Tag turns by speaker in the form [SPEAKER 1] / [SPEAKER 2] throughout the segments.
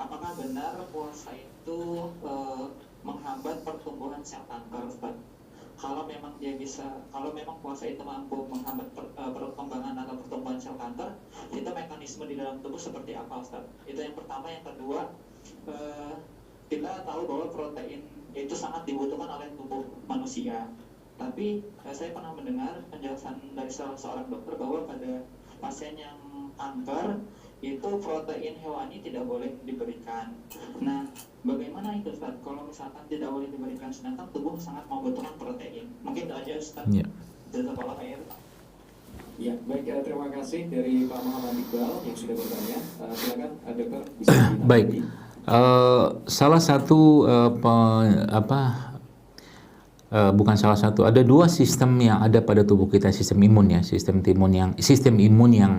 [SPEAKER 1] apakah benar puasa itu menghambat pertumbuhan sel kanker, Ustaz? Kalau memang puasa itu mampu menghambat perkembangan atau pertumbuhan sel kanker, itu mekanisme di dalam tubuh seperti apa, Ustaz? Itu yang pertama. Yang kedua, kita tahu bahwa protein itu sangat dibutuhkan oleh tubuh manusia. Tapi saya pernah mendengar penjelasan dari salah seorang dokter bahwa pada pasien yang kanker itu protein hewani tidak boleh diberikan. Nah, bagaimana itu, Ustaz? Kalau misalkan tidak boleh diberikan sedangkan tubuh sangat membutuhkan protein. Mungkin itu aja, Ustaz.
[SPEAKER 2] Ya.
[SPEAKER 1] Jazakallah khair.
[SPEAKER 3] Ya, baik, terima kasih dari Pak Muhammad Iqbal yang sudah bertanya. Silakan, dokter bisa
[SPEAKER 2] Baik. Salah satu bukan salah satu, ada dua sistem yang ada pada tubuh kita, sistem imun ya, sistem imun yang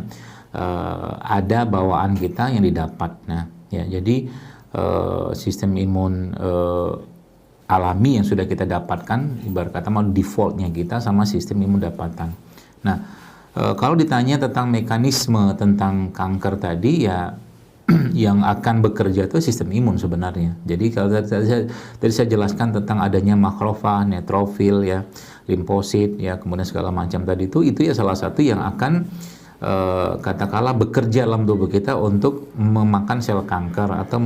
[SPEAKER 2] ada bawaan kita yang didapat. Nah, ya, jadi sistem imun alami yang sudah kita dapatkan, ibarat kata mau defaultnya kita, sama sistem imun dapatan. Nah, kalau ditanya tentang mekanisme tentang kanker tadi, ya yang akan bekerja itu sistem imun sebenarnya. Jadi kalau tadi saya jelaskan tentang adanya makrofag, neutrofil, ya, limfosit, ya, kemudian segala macam tadi itu ya salah satu yang akan katakanlah bekerja dalam tubuh kita untuk memakan sel kanker atau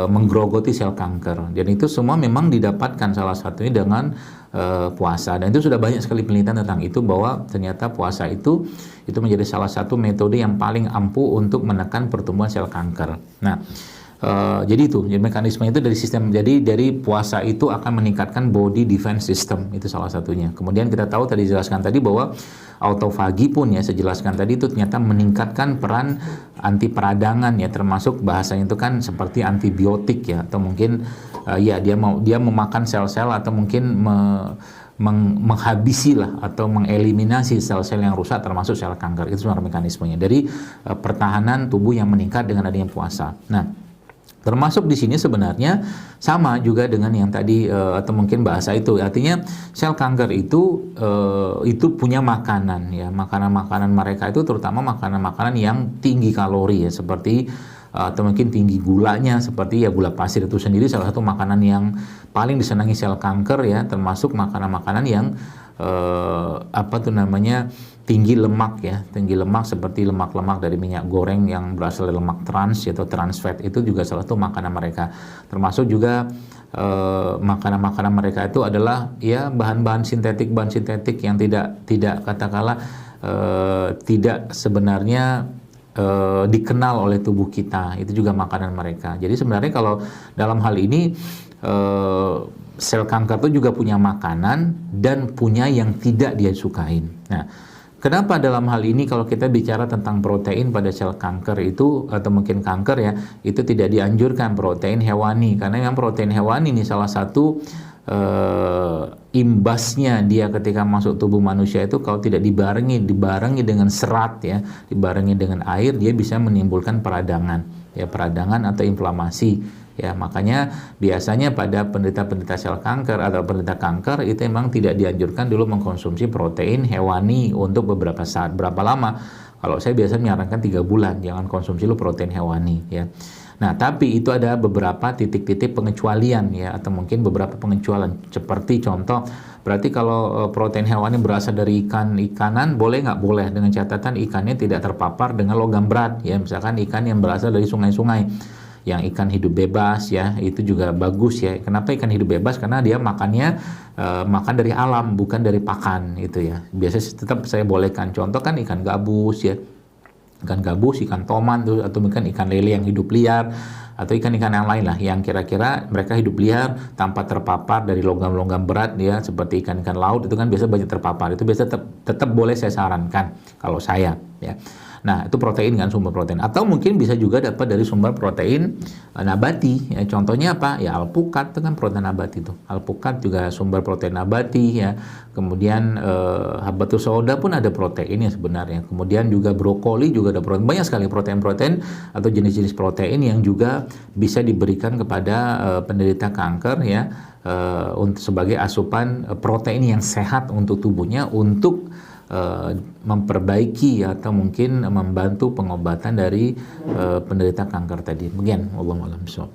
[SPEAKER 2] menggerogoti sel kanker. Dan itu semua memang didapatkan salah satunya dengan puasa. Dan itu sudah banyak sekali penelitian tentang itu, bahwa ternyata puasa itu menjadi salah satu metode yang paling ampuh untuk menekan pertumbuhan sel kanker. Nah, jadi mekanisme itu dari sistem. Jadi dari puasa itu akan meningkatkan body defense system, itu salah satunya. Kemudian kita tahu tadi dijelaskan tadi bahwa autofagi pun, ya, saya jelaskan tadi, itu ternyata meningkatkan peran anti peradangan, ya, termasuk bahasanya itu kan seperti antibiotik, ya, atau mungkin dia memakan sel-sel atau mungkin menghabisi lah atau mengeliminasi sel-sel yang rusak termasuk sel kanker. Itu sebenarnya mekanismenya dari pertahanan tubuh yang meningkat dengan adanya puasa. Nah, termasuk di sini sebenarnya sama juga dengan yang tadi atau mungkin bahasa itu, artinya sel kanker itu punya makanan, ya, makanan-makanan mereka itu terutama makanan-makanan yang tinggi kalori, ya, seperti atau mungkin tinggi gulanya, seperti ya gula pasir itu sendiri salah satu makanan yang paling disenangi sel kanker, ya, termasuk makanan-makanan yang tinggi lemak, ya, tinggi lemak seperti lemak-lemak dari minyak goreng yang berasal dari lemak trans atau trans fat, itu juga salah satu makanan mereka. Termasuk juga makanan-makanan mereka itu adalah, ya, bahan sintetik yang tidak katakanlah tidak sebenarnya dikenal oleh tubuh kita, itu juga makanan mereka. Jadi sebenarnya kalau dalam hal ini sel kanker itu juga punya makanan dan punya yang tidak dia sukain. Nah, kenapa dalam hal ini kalau kita bicara tentang protein pada sel kanker itu atau mungkin kanker, ya, itu tidak dianjurkan protein hewani, karena yang protein hewani ini salah satu imbasnya dia ketika masuk tubuh manusia itu kalau tidak dibarengi dengan serat, ya, dibarengi dengan air, dia bisa menimbulkan peradangan, ya, peradangan atau inflamasi, ya. Makanya biasanya pada penderita sel kanker atau penderita kanker itu memang tidak dianjurkan dulu mengkonsumsi protein hewani untuk beberapa saat. Berapa lama? Kalau saya biasa menyarankan 3 bulan jangan konsumsi dulu protein hewani, ya. Nah, tapi itu ada beberapa titik-titik pengecualian, ya, atau mungkin beberapa pengecualian. Seperti contoh, berarti kalau protein hewani berasal dari ikanan, boleh nggak? Boleh, dengan catatan ikannya tidak terpapar dengan logam berat, ya. Misalkan ikan yang berasal dari sungai-sungai, yang ikan hidup bebas, ya, itu juga bagus, ya. Kenapa ikan hidup bebas? Karena dia makannya makan dari alam, bukan dari pakan, itu, ya. Biasanya tetap saya bolehkan. Contoh kan ikan gabus, ya. Ikan gabus, ikan toman, atau mungkin ikan lele yang hidup liar, atau ikan-ikan yang lain lah yang kira-kira mereka hidup liar tanpa terpapar dari logam-logam berat, ya, seperti ikan-ikan laut itu kan biasa banyak terpapar. Itu biasa tetap boleh saya sarankan kalau saya, ya. Nah, itu protein kan, sumber protein. Atau mungkin bisa juga dapat dari sumber protein nabati, ya. Contohnya apa? Ya, alpukat itu kan protein nabati itu. Alpukat juga sumber protein nabati, ya. Kemudian habatus sauda pun ada proteinnya sebenarnya. Kemudian juga brokoli juga ada protein. Banyak sekali protein-protein atau jenis-jenis protein yang juga bisa diberikan kepada penderita kanker, ya, untuk sebagai asupan protein yang sehat untuk tubuhnya untuk memperbaiki atau mungkin membantu pengobatan dari penderita kanker tadi. Demikian, wallahu a'lam bishawab.